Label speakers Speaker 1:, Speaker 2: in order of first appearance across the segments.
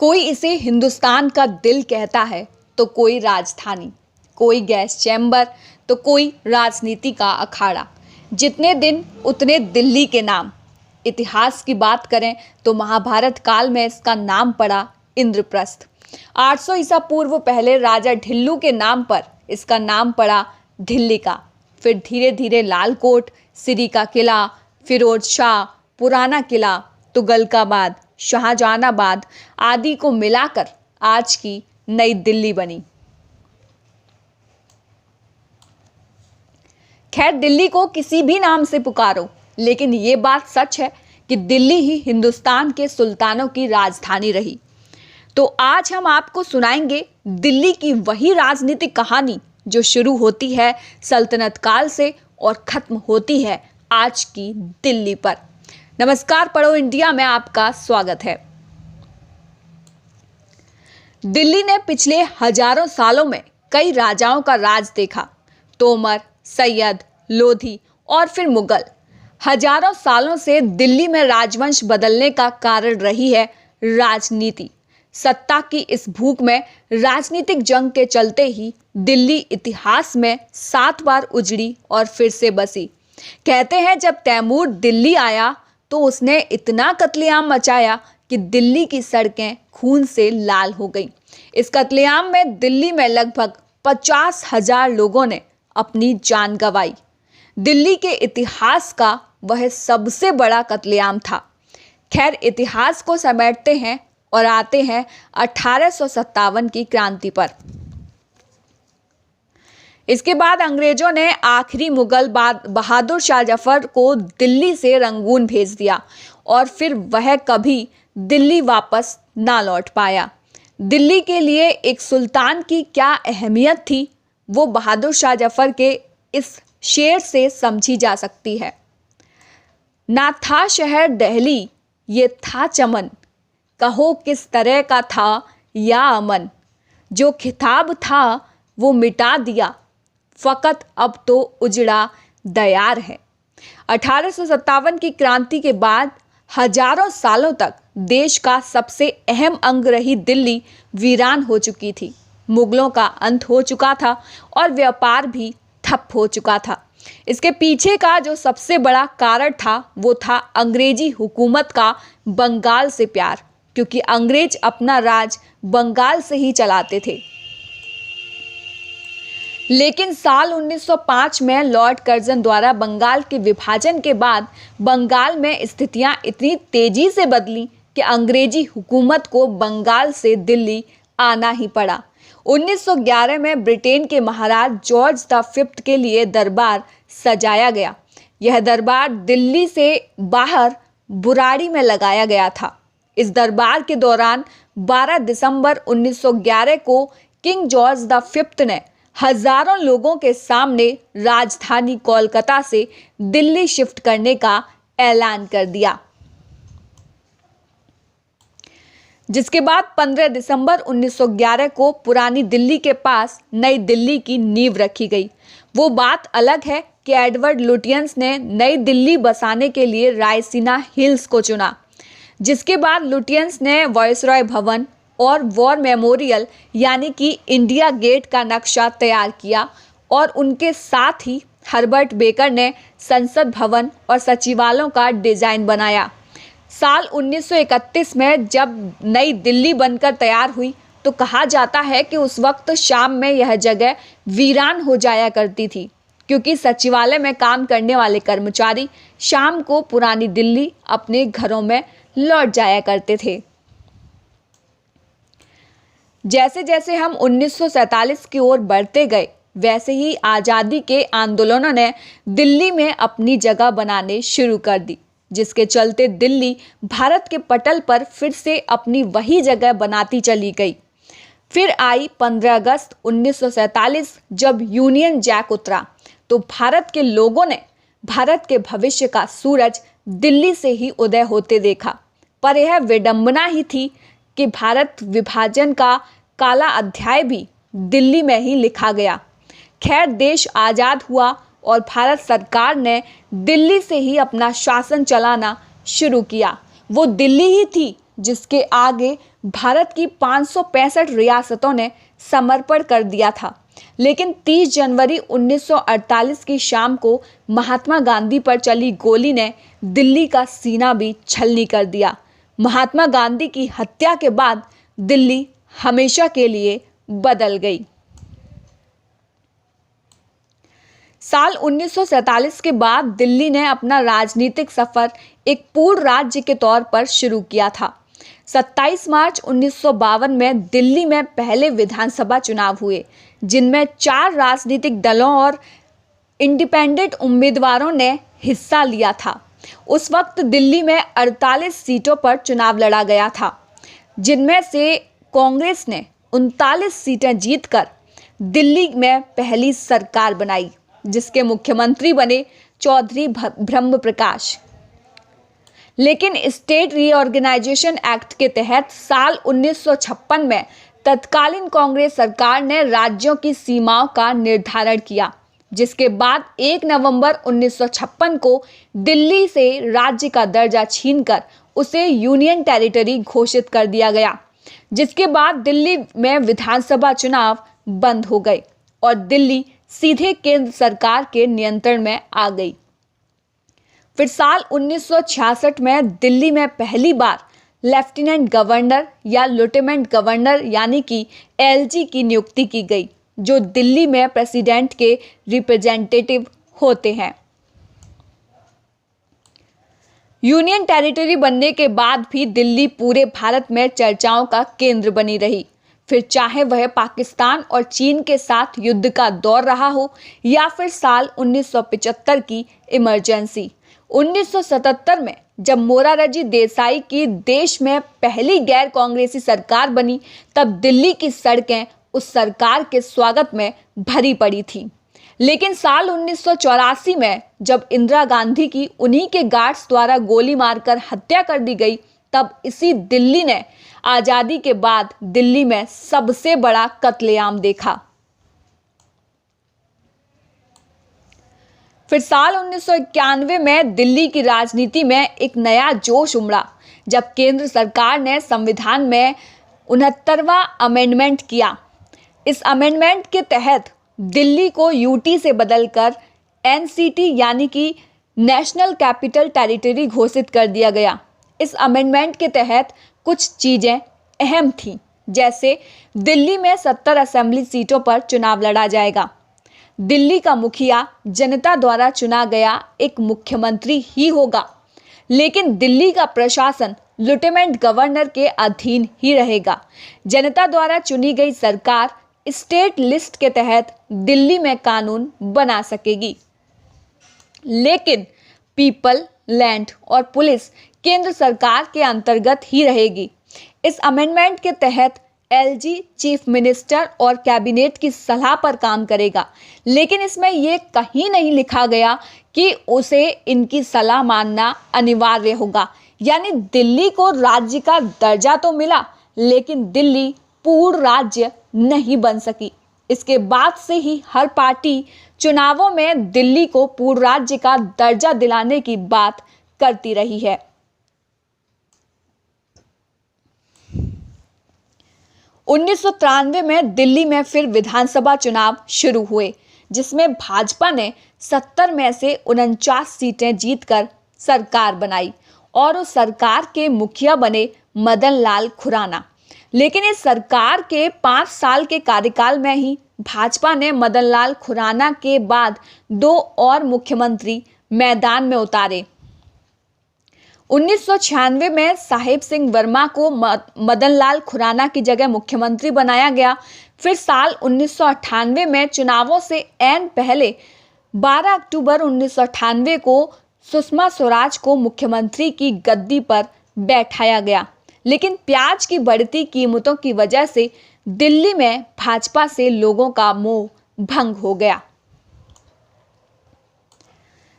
Speaker 1: कोई इसे हिंदुस्तान का दिल कहता है तो कोई राजधानी, कोई गैस चैम्बर तो कोई राजनीति का अखाड़ा। जितने दिन उतने दिल्ली के नाम। इतिहास की बात करें तो महाभारत काल में इसका नाम पड़ा इंद्रप्रस्थ। 800 ईसा पूर्व पहले राजा ढिल्लू के नाम पर इसका नाम पड़ा ढिल्ली का। फिर धीरे धीरे लालकोट, सिरी का किला, फिरोज शाह, पुराना किला, तुगलकाबाद, शाहजहानाबाद आदि को मिलाकर आज की नई दिल्ली बनी। खैर, दिल्ली को किसी भी नाम से पुकारो, लेकिन ये बात सच है कि दिल्ली ही हिंदुस्तान के सुल्तानों की राजधानी रही। तो आज हम आपको सुनाएंगे दिल्ली की वही राजनीतिक कहानी जो शुरू होती है सल्तनत काल से और खत्म होती है आज की दिल्ली पर। नमस्कार, पढ़ो इंडिया में आपका स्वागत है। दिल्ली ने पिछले हजारों सालों में कई राजाओं का राज देखा। तोमर, सैयद, लोधी और फिर मुगल। हजारों सालों से दिल्ली में राजवंश बदलने का कारण रही है राजनीति। सत्ता की इस भूख में राजनीतिक जंग के चलते ही दिल्ली इतिहास में 7 बार उजड़ी और फिर से बसी। कहते हैं जब तैमूर दिल्ली आया तो उसने इतना कत्लेआम मचाया कि दिल्ली की सड़कें खून से लाल हो गईं। इस कत्लेआम में दिल्ली में लगभग 50,000 लोगों ने अपनी जान गंवाई। दिल्ली के इतिहास का वह सबसे बड़ा कत्लेआम था। खैर, इतिहास को समेटते हैं और आते हैं 1857 की क्रांति पर। इसके बाद अंग्रेजों ने आखिरी मुगल बहादुर शाह जफर को दिल्ली से रंगून भेज दिया और फिर वह कभी दिल्ली वापस ना लौट पाया। दिल्ली के लिए एक सुल्तान की क्या अहमियत थी, वो बहादुर शाह जफर के इस शेर से समझी जा सकती है। ना था शहर दिल्ली, ये था चमन, कहो किस तरह का था या अमन। जो खिताब था वो मिटा दिया, फ़कत अब तो उजड़ा दयार है। 1857 की क्रांति के बाद हजारों सालों तक देश का सबसे अहम अंग रही दिल्ली वीरान हो चुकी थी। मुगलों का अंत हो चुका था और व्यापार भी ठप हो चुका था। इसके पीछे का जो सबसे बड़ा कारण था वो था अंग्रेजी हुकूमत का बंगाल से प्यार, क्योंकि अंग्रेज अपना राज बंगाल से ही चलाते थे। लेकिन साल 1905 में लॉर्ड कर्जन द्वारा बंगाल के विभाजन के बाद बंगाल में स्थितियां इतनी तेजी से बदली कि अंग्रेजी हुकूमत को बंगाल से दिल्ली आना ही पड़ा। 1911 में ब्रिटेन के महाराज जॉर्ज द 5th के लिए दरबार सजाया गया। यह दरबार दिल्ली से बाहर बुराड़ी में लगाया गया था। इस दरबार के दौरान 12 दिसंबर 1911 को किंग जॉर्ज द 5th ने हजारों लोगों के सामने राजधानी कोलकाता से दिल्ली शिफ्ट करने का ऐलान कर दिया, जिसके बाद 15 दिसंबर 1911 को पुरानी दिल्ली के पास नई दिल्ली की नींव रखी गई। वो बात अलग है कि एडवर्ड लुटियंस ने नई दिल्ली बसाने के लिए रायसीना हिल्स को चुना, जिसके बाद लुटियंस ने वायसरॉय भवन और वॉर मेमोरियल यानी कि इंडिया गेट का नक्शा तैयार किया और उनके साथ ही हर्बर्ट बेकर ने संसद भवन और सचिवालयों का डिजाइन बनाया। साल 1931 में जब नई दिल्ली बनकर तैयार हुई तो कहा जाता है कि उस वक्त शाम में यह जगह वीरान हो जाया करती थी, क्योंकि सचिवालय में काम करने वाले कर्मचारी शाम को पुरानी दिल्ली अपने घरों में लौट जाया करते थे। जैसे जैसे हम 1947 की ओर बढ़ते गए, वैसे ही आज़ादी के आंदोलनों ने दिल्ली में अपनी जगह बनाने शुरू कर दी, जिसके चलते दिल्ली भारत के पटल पर फिर से अपनी वही जगह बनाती चली गई। फिर आई 15 अगस्त 1947, जब यूनियन जैक उतरा तो भारत के लोगों ने भारत के भविष्य का सूरज दिल्ली से ही उदय होते देखा। पर यह विडंबना ही थी कि भारत विभाजन का काला अध्याय भी दिल्ली में ही लिखा गया। खैर, देश आज़ाद हुआ और भारत सरकार ने दिल्ली से ही अपना शासन चलाना शुरू किया। वो दिल्ली ही थी जिसके आगे भारत की 565 रियासतों ने समर्पण कर दिया था। लेकिन 30 जनवरी 1948 की शाम को महात्मा गांधी पर चली गोली ने दिल्ली का सीना भी छलनी कर दिया। महात्मा गांधी की हत्या के बाद दिल्ली हमेशा के लिए बदल गई। साल 1947 के बाद दिल्ली ने अपना राजनीतिक सफर एक पूर्ण राज्य के तौर पर शुरू किया था। 27 मार्च 1952 में दिल्ली में पहले विधानसभा चुनाव हुए, जिनमें 4 राजनीतिक दलों और इंडिपेंडेंट उम्मीदवारों ने हिस्सा लिया था। उस वक्त दिल्ली में 48 सीटों पर चुनाव लड़ा गया था, जिनमें से कांग्रेस ने 39 सीटें जीतकर दिल्ली में पहली सरकार बनाई, जिसके मुख्यमंत्री बने चौधरी ब्रह्म प्रकाश। लेकिन स्टेट रीऑर्गेनाइजेशन एक्ट के तहत साल 1956 में तत्कालीन कांग्रेस सरकार ने राज्यों की सीमाओं का निर्धारण किया, जिसके बाद 1 नवंबर 1956 को दिल्ली से राज्य का दर्जा छीनकर उसे यूनियन टेरिटरी घोषित कर दिया गया, जिसके बाद दिल्ली में विधानसभा चुनाव बंद हो गए और दिल्ली सीधे केंद्र सरकार के नियंत्रण में आ गई। फिर साल 1966 में दिल्ली में पहली बार लेफ्टिनेंट गवर्नर या लेफ्टिनेंट गवर्नर यानी कि एलजी की नियुक्ति की गई, जो दिल्ली में प्रेसिडेंट के रिप्रेजेंटेटिव होते हैं। यूनियन टेरिटरी बनने के बाद भी दिल्ली पूरे भारत में चर्चाओं का केंद्र बनी रही, फिर चाहे वह पाकिस्तान और चीन के साथ युद्ध का दौर रहा हो या फिर साल 1975 की इमरजेंसी। 1977 में जब मोरारजी देसाई की देश में पहली गैर कांग्रेसी सरकार बनी, तब दिल्ली की सड़कें उस सरकार के स्वागत में भरी पड़ी थी। लेकिन साल 1984 में जब इंदिरा गांधी की उन्हीं के गार्ड्स द्वारा गोली मारकर हत्या कर दी गई, तब इसी दिल्ली ने आजादी के बाद दिल्ली में सबसे बड़ा कत्लेआम देखा। फिर साल 1991 में दिल्ली की राजनीति में एक नया जोश उमड़ा, जब केंद्र सरकार ने संविधान में 69वां अमेंडमेंट किया। इस अमेंडमेंट के तहत दिल्ली को यूटी से बदलकर एनसीटी यानी कि नेशनल कैपिटल टेरिटरी घोषित कर दिया गया। इस अमेंडमेंट के तहत कुछ चीजें अहम थीं, जैसे दिल्ली में 70 असेंबली सीटों पर चुनाव लड़ा जाएगा। दिल्ली का मुखिया जनता द्वारा चुना गया एक मुख्यमंत्री ही होगा, लेकिन दिल्ली का प्रशासन लेफ्टिनेंट गवर्नर के अधीन ही रहेगा। जनता द्वारा चुनी गई सरकार स्टेट लिस्ट के तहत दिल्ली में कानून बना सकेगी, लेकिन पीपल, लैंड और पुलिस केंद्र सरकार के अंतर्गत ही रहेगी। इस अमेंडमेंट के तहत एलजी चीफ मिनिस्टर और कैबिनेट की सलाह पर काम करेगा, लेकिन इसमें यह कहीं नहीं लिखा गया कि उसे इनकी सलाह मानना अनिवार्य होगा। यानी दिल्ली को राज्य का दर्जा तो मिला, लेकिन दिल्ली पूर्ण राज्य नहीं बन सकी। इसके बाद से ही हर पार्टी चुनावों में दिल्ली को पूर्ण राज्य का दर्जा दिलाने की बात करती रही है। 1993 में दिल्ली में फिर विधानसभा चुनाव शुरू हुए, जिसमें भाजपा ने 70 में से 49 सीटें जीतकर सरकार बनाई और उस सरकार के मुखिया बने मदन लाल खुराना। लेकिन इस सरकार के 5 साल के कार्यकाल में ही भाजपा ने मदन लाल खुराना के बाद 2 और मुख्यमंत्री मैदान में उतारे। 1996 में साहिब सिंह वर्मा को मदन लाल खुराना की जगह मुख्यमंत्री बनाया गया। फिर साल 1998 में चुनावों से ऐन पहले 12 अक्टूबर 1998 को सुषमा स्वराज को मुख्यमंत्री की गद्दी पर बैठाया गया। लेकिन प्याज की बढ़ती कीमतों की वजह से दिल्ली में भाजपा से लोगों का मोह भंग हो गया।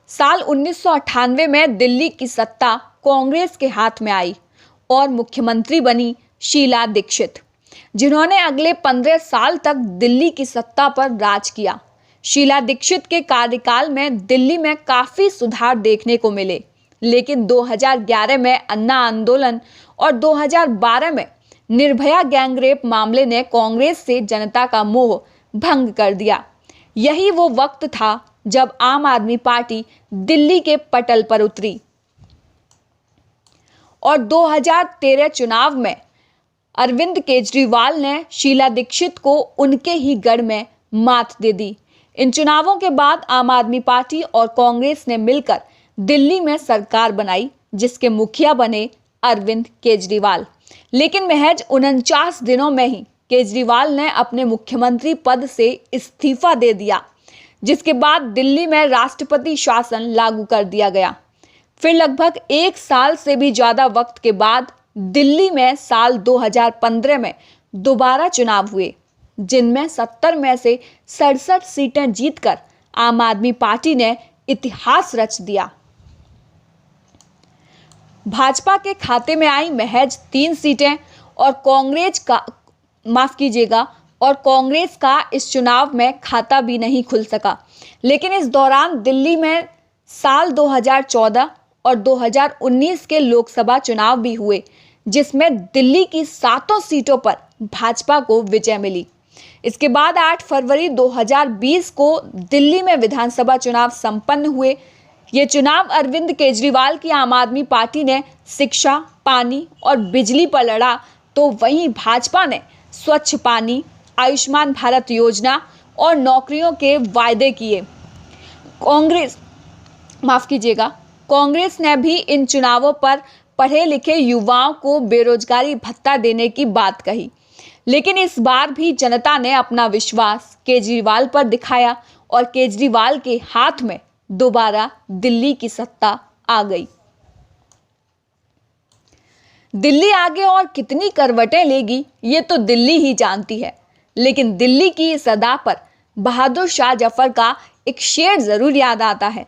Speaker 1: साल 1998 में दिल्ली की सत्ता कांग्रेस के हाथ में आई और मुख्यमंत्री बनी शीला दीक्षित, जिन्होंने अगले 15 साल तक दिल्ली की सत्ता पर राज किया। शीला दीक्षित के कार्यकाल में दिल्ली में काफी सुधार देखने को मिले, लेकिन 2011 में अन्ना आंदोलन और 2012 में निर्भया गैंगरेप मामले ने कांग्रेस से जनता का मोह भंग कर दिया। यही वो वक्त था जब आम आदमी पार्टी दिल्ली के पटल पर उतरी और 2013 चुनाव में अरविंद केजरीवाल ने शीला दीक्षित को उनके ही गढ़ में मात दे दी। इन चुनावों के बाद आम आदमी पार्टी और कांग्रेस ने मिलकर दिल्ली में सरकार बनाई, जिसके मुखिया बने अरविंद केजरीवाल। लेकिन महज 49 दिनों में ही केजरीवाल ने अपने मुख्यमंत्री पद से इस्तीफा दे दिया, जिसके बाद दिल्ली में राष्ट्रपति शासन लागू कर दिया गया। फिर लगभग 1 साल से भी ज्यादा वक्त के बाद दिल्ली में साल 2015 में दोबारा चुनाव हुए, जिनमें 70 में से 67 सीटें जीतकर आम आदमी पार्टी ने इतिहास रच दिया। भाजपा के खाते में आई महज 3 सीटें और कांग्रेस का इस चुनाव में खाता भी नहीं खुल सका। लेकिन इस दौरान दिल्ली में साल 2014 और 2019 के लोकसभा चुनाव भी हुए, जिसमें दिल्ली की 7 सीटों पर भाजपा को विजय मिली। इसके बाद 8 फरवरी 2020 को दिल्ली में विधानसभा चुनाव संपन्न हुए। ये चुनाव अरविंद केजरीवाल की आम आदमी पार्टी ने शिक्षा, पानी और बिजली पर लड़ा, तो वहीं भाजपा ने स्वच्छ पानी, आयुष्मान भारत योजना और नौकरियों के वायदे किए। कांग्रेस ने भी इन चुनावों पर पढ़े लिखे युवाओं को बेरोजगारी भत्ता देने की बात कही। लेकिन इस बार भी जनता ने अपना विश्वास केजरीवाल पर दिखाया और केजरीवाल के हाथ में दोबारा दिल्ली की सत्ता आ गई। दिल्ली आगे और कितनी करवटें लेगी, ये तो दिल्ली ही जानती है। लेकिन दिल्ली की इस अदा पर बहादुर शाह जफर का एक शेर जरूर याद आता है।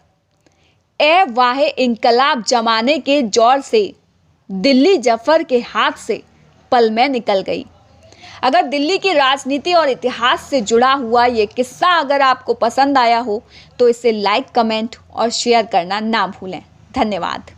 Speaker 1: ए वाहे इंकलाब जमाने के जोर से, दिल्ली जफर के हाथ से पल में निकल गई। अगर दिल्ली की राजनीति और इतिहास से जुड़ा हुआ ये किस्सा अगर आपको पसंद आया हो तो इसे लाइक, कमेंट और शेयर करना ना भूलें। धन्यवाद।